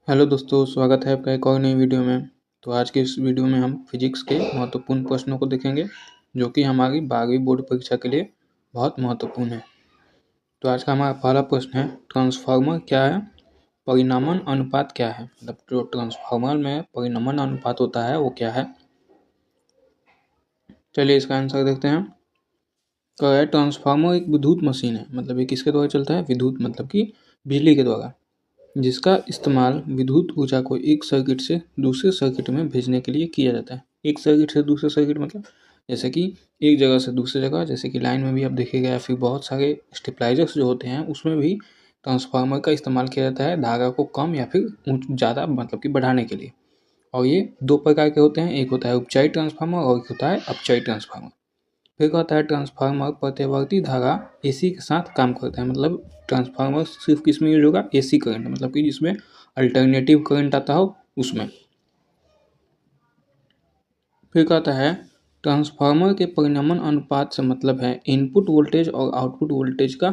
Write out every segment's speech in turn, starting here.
Hello दोस्तों, स्वागत है आपका एक और नई वीडियो में। तो आज के इस वीडियो में हम फिजिक्स के महत्वपूर्ण प्रश्नों को देखेंगे जो कि हमारी 12वीं बोर्ड परीक्षा के लिए बहुत महत्वपूर्ण है। तो आज का हमारा पहला प्रश्न है, ट्रांसफार्मर क्या है, परिनामन अनुपात क्या है। मतलब जो ट्रांसफार्मर में परिनामन अनुपात होता है वो क्या है। चलिए इसका आंसर देखते हैं। तो है ट्रांसफार्मर एक विद्युत मशीन है। मतलब ये किसके द्वारा चलता है, विद्युत मतलब कि बिजली के द्वारा, जिसका इस्तेमाल विद्युत ऊर्जा को एक सर्किट से दूसरे सर्किट में भेजने के लिए किया जाता है। एक सर्किट से दूसरे सर्किट मतलब जैसे कि एक जगह से दूसरी जगह, जैसे कि लाइन में भी आप देखिएगा या फिर बहुत सारे स्टेबलाइजर्स जो होते हैं उसमें भी ट्रांसफार्मर का इस्तेमाल किया जाता है धारा को कम या फिर ज़्यादा मतलब कि बढ़ाने के लिए। और ये दो प्रकार के होते हैं, एक होता है उपचाई ट्रांसफार्मर और एक होता है अपचाई ट्रांसफार्मर। फिर कहता है ट्रांसफार्मर प्रत्यावर्ती धारा एसी के साथ काम करता है। मतलब ट्रांसफार्मर सिर्फ किस में यूज होगा, एसी करंट, मतलब कि जिसमें अल्टरनेटिव करंट आता हो उसमें। फिर कहता है ट्रांसफार्मर के परिनामन अनुपात से मतलब है इनपुट वोल्टेज और आउटपुट वोल्टेज का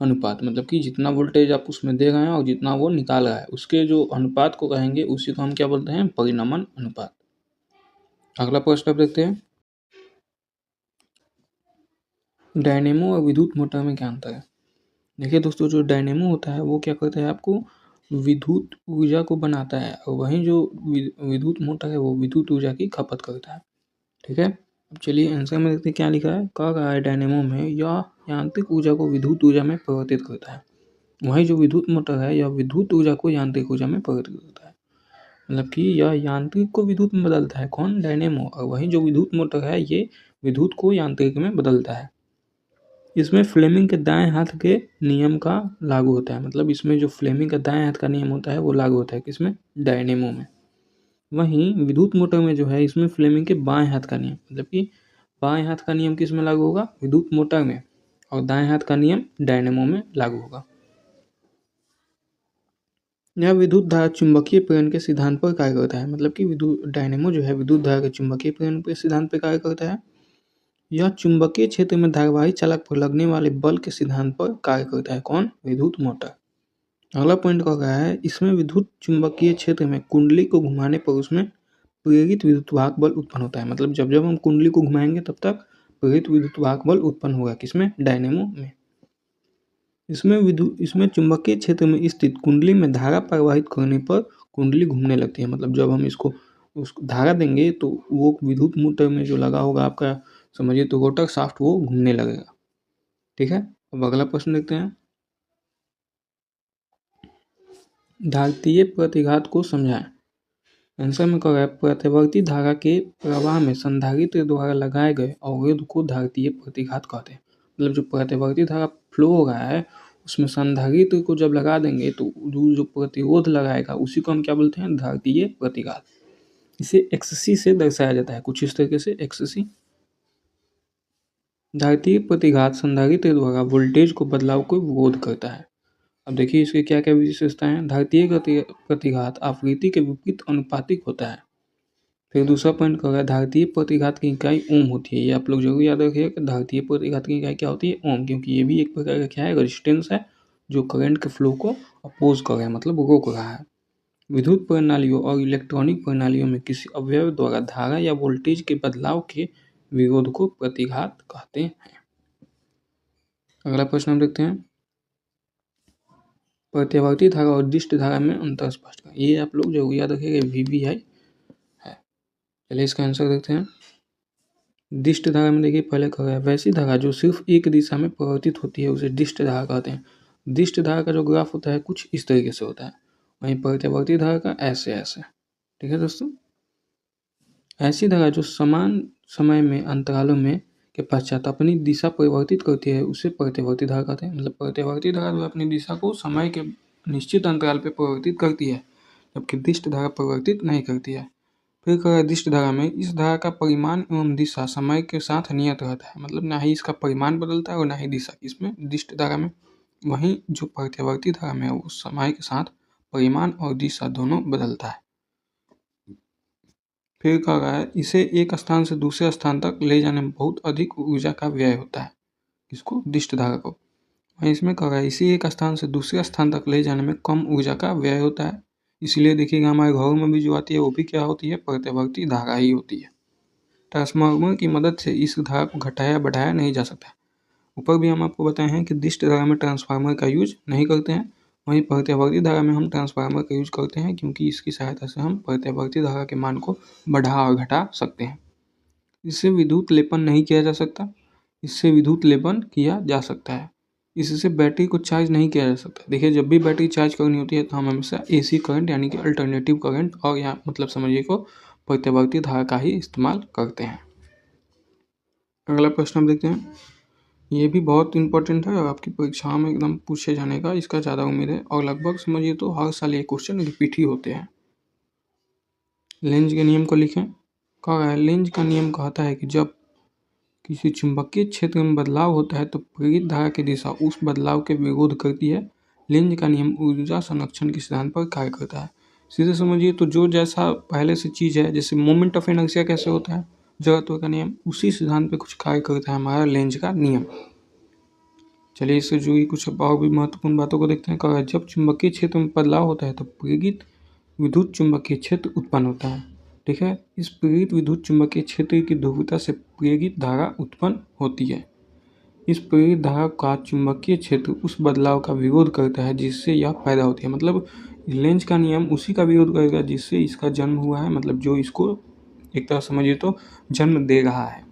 अनुपात। मतलब कि जितना वोल्टेज आप उसमें दे रहे हैं और जितना वो निकाल रहा है उसके जो अनुपात को कहेंगे उसी को हम क्या बोलते हैं, परिनामन अनुपात। अगला प्रश्न आप देखते हैं, डायनेमो और विद्युत मोटर में क्या अंतर है। देखिए दोस्तों, जो डायनेमो होता है वो क्या करता है, आपको विद्युत ऊर्जा को बनाता है, और वहीं जो विद्युत मोटर है वो विद्युत ऊर्जा की खपत करता है। ठीक है, अब चलिए आंसर में देखते हैं क्या लिखा है। कह रहा है डायनेमो में यह यांत्रिक ऊर्जा को विद्युत ऊर्जा में परिवर्तित करता है, वहीं जो विद्युत मोटर है यह विद्युत ऊर्जा को यांत्रिक ऊर्जा में परिवर्तित करता है। मतलब कि यह यांत्रिक को विद्युत में बदलता है, कौन, डायनेमो, और वहीं जो विद्युत मोटर है ये विद्युत को यांत्रिक में बदलता है। इसमें फ्लेमिंग के दाएं हाथ के नियम का लागू होता है। मतलब इसमें जो फ्लेमिंग का दाएं हाथ का नियम होता है वो लागू होता है किसमें, डायनेमो में। वहीं विद्युत मोटर में जो है इसमें फ्लेमिंग के बाएं हाथ का नियम, मतलब कि बाएं हाथ का नियम किस में लागू होगा, विद्युत मोटर में, और दाएं हाथ का नियम डायनेमो में लागू होगा। यह विद्युत धारा चुंबकीय प्रेरण के सिद्धांत पर कार्य करता है। मतलब कि विद्युत डायनेमो जो है विद्युत धारा के चुंबकीय प्रेरण के सिद्धांत पर कार्य करता है। यह चुंबकीय क्षेत्र में धारावाही चालक पर लगने वाले बल के सिद्धांत पर कार्य करता है, कौन, विद्युत मोटर। अगला पॉइंट कह रहा है इसमें विद्युत चुंबकीय क्षेत्र में कुंडली को घुमाने पर उसमें प्रेरित विद्युत वाहक बल उत्पन्न होता है। मतलब जब जब हम कुंडली को घुमाएंगे तब तक प्रेरित विद्युत वाहक बल उत्पन्न होगा, किसमें, डायनेमो में। इसमें चुंबकीय क्षेत्र में स्थित कुंडली में धारा प्रवाहित करने पर कुंडली घूमने लगती है। मतलब जब हम इसको धारा देंगे तो वो विद्युत मोटर में जो लगा होगा आपका, समझिए तो रोटर शाफ्ट, वो घूमने लगेगा। ठीक है, अब अगला प्रश्न देखते हैं, धारितीय प्रतिघात को समझाएं। आंसर में कह रहा है प्रतिवर्ती धारा के प्रवाह में संधारित्र द्वारा लगाए गए अवरोध को धारितीय प्रतिघात कहते हैं। मतलब जो प्रतिवर्ती धारा फ्लो हो रहा है उसमें संधारित्र को जब लगा देंगे तो जो प्रतिरोध लगाएगा उसी को हम क्या बोलते हैं, धारितीय प्रतिघात। इसे XC से दर्शाया जाता है कुछ इस तरीके से, XC। धारितीय प्रतिघात संधारित्र द्वारा वोल्टेज को बदलाव को विरोध करता है। अब देखिए इसके क्या क्या विशेषताएं हैं। धारितीय प्रतिघात आवृत्ति के विपरीत अनुपातिक होता है। फिर दूसरा पॉइंट कह रहा है धारितीय प्रतिघात की इकाई ओम होती है। ये आप लोग जरूर याद रखिएगा कि धारितीय प्रतिघात की इकाई क्या होती है, ओम, क्योंकि ये भी एक प्रकार का क्या है, रेजिस्टेंस है जो करंट के फ्लो को अपोज कर रहा है, मतलब रोक रहा है। विद्युत प्रणालियों और इलेक्ट्रॉनिक प्रणालियों में किसी अवयव द्वारा धारा या वोल्टेज के बदलाव के विरोध को प्रतिघात कहते हैं। अगला प्रश्न हम देखते हैं, प्रत्यावर्ती धारा और दिष्ट धारा में अंतर स्पष्ट करें। ये आप लोग जरूर याद रखिएगा, VBI है। चलिए इसका आंसर देखते हैं। दिष्ट धारा में देखिए पहले कह रहा है वैसी धारा जो सिर्फ एक दिशा में परिवर्तित होती है उसे दिष्ट धारा कहते हैं। दिष्ट धारा का जो ग्राफ होता है कुछ इस तरीके से होता है, वहीं प्रत्यावर्ती धारा का ऐसे ऐसे। ठीक है दोस्तों, ऐसी धारा जो समान समय में अंतरालों में के पश्चात अपनी दिशा परिवर्तित करती है उसे प्रत्यावर्ती धारा कहते हैं। मतलब प्रत्यावर्ती धारा जो अपनी दिशा को समय के निश्चित अंतराल पर परिवर्तित करती है, जबकि दिष्ट धारा परिवर्तित नहीं करती है। फिर कह रहा है दिष्ट धारा में इस धारा का परिमाण एवं दिशा समय के साथ नियत रहता है। मतलब ना ही इसका परिमाण बदलता है और ना ही दिशा, इसमें दिष्ट धारा में। वहीं जो प्रत्यावर्ती धारा में वो समय के साथ परिमाण और दिशा दोनों बदलता है। फिर कह रहा है इसे एक स्थान से दूसरे स्थान तक ले जाने में बहुत अधिक ऊर्जा का व्यय होता है, इसको, दिष्ट धारा को। वहीं इसमें कह रहा है इसी एक स्थान से दूसरे स्थान तक ले जाने में कम ऊर्जा का व्यय होता है, इसलिए देखिएगा हमारे घरों में भी जो आती है वो भी क्या होती है, प्रत्यावर्ती धारा ही होती है। ट्रांसफार्मर की मदद से इस धारा को घटाया बढ़ाया नहीं जा सकता। ऊपर भी हम आपको बताए हैं कि दिष्ट धारा में ट्रांसफार्मर का यूज नहीं करते हैं, वहीं प्रत्यावर्ती धारा में हम ट्रांसफार्मर का यूज करते हैं, क्योंकि इसकी सहायता से हम प्रत्यावर्ती धारा के मान को बढ़ा और घटा सकते हैं। इससे विद्युत लेपन नहीं किया जा सकता, इससे विद्युत लेपन किया जा सकता है। इससे बैटरी को चार्ज नहीं किया जा सकता। देखिए जब भी बैटरी चार्ज करनी होती है तो हम हमेशा एसी करंट यानी कि अल्टरनेटिव करंट और यहाँ मतलब समझिए को प्रत्यावर्ती धारा का ही इस्तेमाल करते हैं। अगला प्रश्न हम देखते हैं, ये भी बहुत इंपॉर्टेंट है और आपकी परीक्षाओं में एकदम पूछे जाने का इसका ज़्यादा उम्मीद है और लगभग समझिए तो हर साल ये क्वेश्चन रिपीट ही होते हैं। लेंज के नियम को लिखें। कह रहा है लेंज का नियम कहता है कि जब किसी चुंबकीय क्षेत्र में बदलाव होता है तो प्रेरित धारा की दिशा उस बदलाव के विरोध करती है। लेंज का नियम ऊर्जा संरक्षण के सिद्धांत पर कार्य करता है। सीधे समझिए तो जो जैसा पहले से चीज़ है, जैसे मोमेंट ऑफ इनर्शिया कैसे होता है, जड़त्व का नियम, उसी सिद्धांत पे कुछ कार्य करता है हमारा लेंज का नियम। चलिए इससे जुड़ी कुछ और भी महत्वपूर्ण बातों को देखते हैं। कहा जब चुंबकीय क्षेत्र में बदलाव होता है तो प्रेरित विद्युत चुंबकीय क्षेत्र उत्पन्न होता है। ठीक है, इस प्रेरित विद्युत चुंबकीय क्षेत्र की ध्रुवता से प्रेरित धारा उत्पन्न होती है। इस प्रेरित धारा का चुंबकीय क्षेत्र उस बदलाव का विरोध करता है जिससे यह पैदा होती है। मतलब लेंज का नियम उसी का विरोध करेगा जिससे इसका जन्म हुआ है, मतलब जो इसको एक तरह समझिए तो जन्म दे रहा है।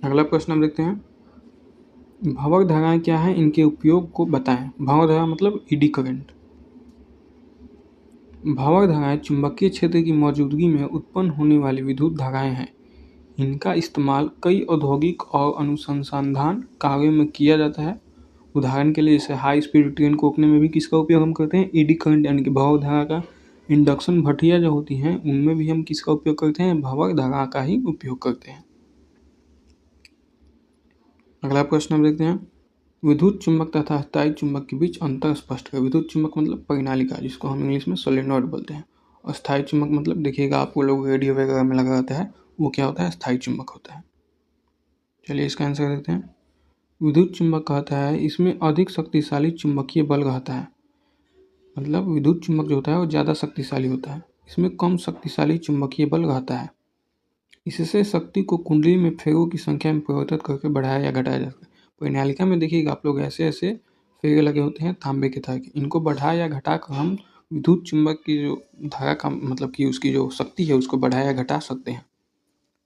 अगला प्रश्न हम देखते हैं, भंवर धाराएं क्या हैं, इनके उपयोग को बताएं। भंवर धारा मतलब ईडी करंट। भंवर धाराएं चुंबकीय क्षेत्र की मौजूदगी में उत्पन्न होने वाली विद्युत धाराएं हैं। इनका इस्तेमाल कई औद्योगिक और अनुसंधान कार्यों में किया जाता है। उदाहरण के लिए जैसे हाई स्पीड ट्रेन को रोकने में भी किसका उपयोग हम करते हैं, ईडी करंट यानी कि भंवर धारा का। इंडक्शन भट्टियाँ जो होती हैं उनमें भी हम किसका उपयोग करते हैं, भंवर धारा का ही उपयोग करते हैं। अगला प्रश्न हम देखते हैं, विद्युत चुंबक तथा स्थायी चुंबक के बीच अंतर स्पष्ट करें। विद्युत चुंबक मतलब परिनालिका, जिसको हम इंग्लिश में सोलेनॉइड बोलते हैं, और स्थायी चुंबक मतलब देखिएगा आपको लोग रेडियो वगैरह में लगा रहता है, वो क्या होता है, स्थायी चुंबक होता है। चलिए इसका आंसर देखते हैं। विद्युत चुंबक कहता है इसमें अधिक शक्तिशाली चुंबकीय बल रहता है। मतलब विद्युत चुंबक जो होता है वो ज़्यादा शक्तिशाली होता है, इसमें कम शक्तिशाली चुंबकीय बल रहता है। इससे शक्ति को कुंडली में फेरों की संख्या में परिवर्तित करके बढ़ाया या घटाया जा सकता है। परिनालिका में देखिएगा आप लोग ऐसे ऐसे फेरे लगे होते हैं तांबे के तरह के, इनको बढ़ा या घटा कर हम विद्युत चुंबक की जो धारा का मतलब कि उसकी जो शक्ति है उसको बढ़ा या घटा सकते हैं।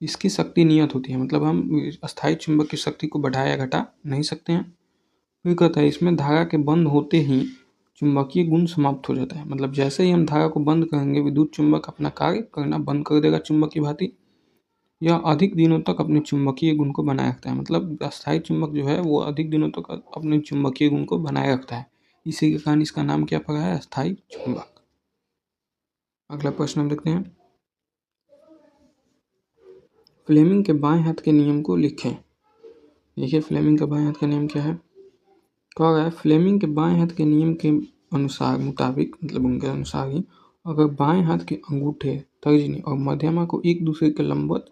इसकी शक्ति नियत होती है, मतलब हम अस्थायी चुंबक की शक्ति को बढ़ा या घटा नहीं सकते हैं। फिर कहता है इसमें धारा के बंद होते ही चुंबकीय गुण समाप्त हो जाता है। मतलब जैसे ही हम धारा को बंद करेंगे विद्युत चुंबक अपना कार्य करना बंद कर देगा चुंबक की भांति। यह अधिक दिनों तक अपने चुंबकीय गुण को बनाए रखता है। मतलब अस्थायी चुंबक जो है वो अधिक दिनों तक अपने चुंबकीय गुण को बनाए रखता है, इसी के कारण इसका नाम क्या पड़ा है, अस्थायी चुंबक। अगला प्रश्न हम देखते हैं, फ्लेमिंग के बाएं हाथ के नियम को लिखें। देखिए फ्लेमिंग का बाएं हाथ का नियम क्या है। कह रहा है फ्लेमिंग के बाएं हाथ के नियम के अनुसार मुताबिक, मतलब उनके अनुसार ही, अगर बाएं हाथ के अंगूठे, तर्जनी और मध्यमा को एक दूसरे के लंबवत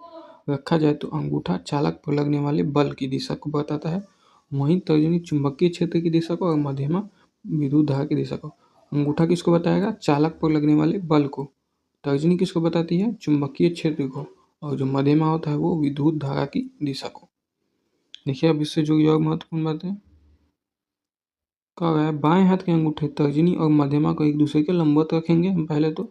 रखा जाए तो अंगूठा चालक पर लगने वाले बल की दिशा को बताता है, वहीं तर्जनी चुंबकीय क्षेत्र की दिशा को और मध्यमा विद्युत धारा की दिशा को। अंगूठा किसको बताएगा, चालक पर लगने वाले बल को। तर्जनी किसको बताती है, चुंबकीय क्षेत्र को। और जो मध्यमा होता है वो विद्युत धारा की दिशा को। देखिए अब इससे जुड़ी और महत्वपूर्ण बातें कह रहा है, बाएं हाथ के अंगूठे तर्जनी और मध्यमा को एक दूसरे के लंबवत रखेंगे हम पहले तो।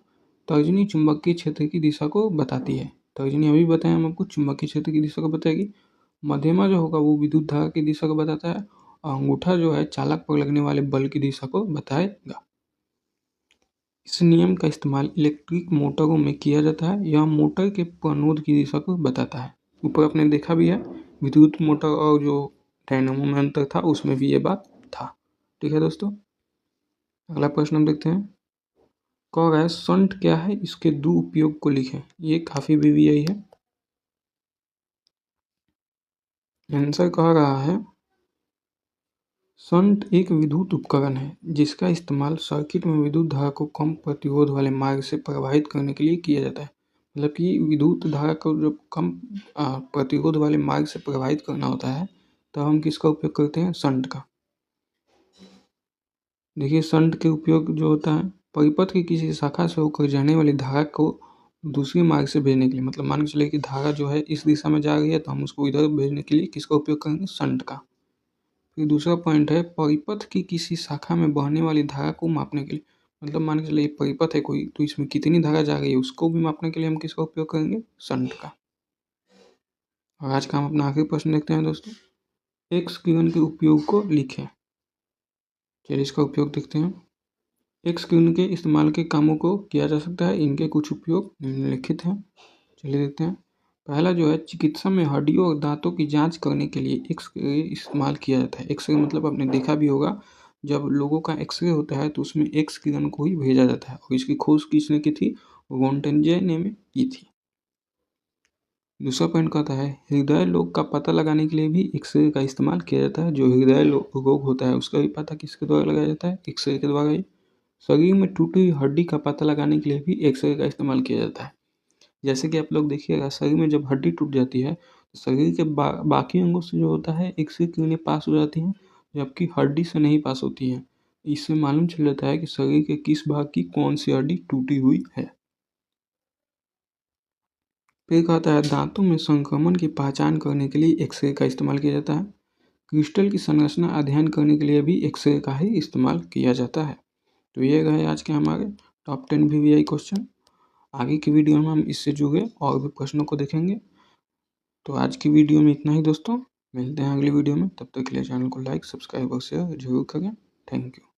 तर्जनी चुंबकीय क्षेत्र की दिशा को बताती है, तर्जनी अभी बताएं हम आपको चुंबकीय क्षेत्र की दिशा को बताएगी। मध्यमा जो होगा वो विद्युत धारा की दिशा को बताता है, और अंगूठा जो है चालक पर लगने वाले बल की दिशा को बताएगा। इस नियम का इस्तेमाल इलेक्ट्रिक मोटरों में किया जाता है, यह मोटर के प्रणोद की दिशा को बताता है। ऊपर आपने देखा भी है विद्युत मोटर और जो डायनेमो में अंतर था उसमें भी ये बात था। ठीक है दोस्तों, अगला प्रश्न हम देखते हैं। कह रहा है शंट क्या है, इसके दो उपयोग को लिखें। ये काफी वीवीआई है। आंसर कह रहा है शंट एक विद्युत उपकरण है जिसका इस्तेमाल सर्किट में विद्युत धारा को कम प्रतिरोध वाले मार्ग से प्रवाहित करने के लिए किया जाता है। मतलब कि विद्युत धारा को जब कम प्रतिरोध वाले मार्ग से प्रवाहित करना होता है तो हम किसका उपयोग करते हैं, शंट का। देखिए शंट के उपयोग जो होता है परिपथ की किसी शाखा से होकर जाने वाली धारा को दूसरे मार्ग से भेजने के लिए, मतलब मान के चलिए कि धारा जो है इस दिशा में जा रही है तो हम उसको इधर भेजने के लिए किसका उपयोग करेंगे, शंट का। फिर दूसरा पॉइंट है परिपथ की किसी शाखा में बहने वाली धारा को मापने के लिए, मतलब मान के चलिए परिपथ है कोई तो इसमें कितनी धारा जा रही है उसको भी मापने के लिए हम किसका उपयोग करेंगे, शंट का। और आज का हम अपना आखिरी प्रश्न देखते हैं दोस्तों, एक्स किरण के उपयोग को लिखें। चलिए इसका उपयोग देखते हैं। एक्स किरण के इस्तेमाल के कामों को किया जा सकता है, इनके कुछ उपयोग निम्नलिखित हैं। चलिए देखते हैं। पहला जो है चिकित्सा में हड्डियों और दांतों की जांच करने के लिए एक्सरे इस्तेमाल किया जाता है। एक्सरे मतलब आपने देखा भी होगा जब लोगों का एक्सरे होता है तो उसमें एक्स किरण को ही भेजा जाता है और इसकी खोज किसने की थी, रोंटनजे ने की थी। दूसरा पॉइंट कहता है हृदय रोग का पता लगाने के लिए भी एक्सरे का इस्तेमाल किया जाता है। जो हृदय रोग होता है उसका भी पता किसके द्वारा लगाया जाता है, एक्सरे के द्वारा ही। शरीर में टूटी हुई हड्डी का पता लगाने के लिए भी एक्सरे का इस्तेमाल किया जाता है। जैसे कि आप लोग देखिएगा शरीर में जब हड्डी टूट जाती है तो शरीर के बाकी अंगों से जो होता है एक्सरे किरणें पास हो जाती हैं, जबकि हड्डी से नहीं पास होती हैं। इससे मालूम चल जाता है कि शरीर के किस भाग की कौन सी हड्डी टूटी हुई है। फिर कहता है दांतों में संक्रमण की पहचान करने के लिए एक्सरे का इस्तेमाल किया जाता है। क्रिस्टल की संरचना अध्ययन करने के लिए भी एक्सरे का ही इस्तेमाल किया जाता है। तो ये गए आज के हमारे टॉप 10 VVI क्वेश्चन। आगे की वीडियो में हम इससे जुड़े और भी प्रश्नों को देखेंगे। तो आज की वीडियो में इतना ही दोस्तों, मिलते हैं अगली वीडियो में। तब तक के लिए चैनल को लाइक, सब्सक्राइब और शेयर जरूर करें। Thank you.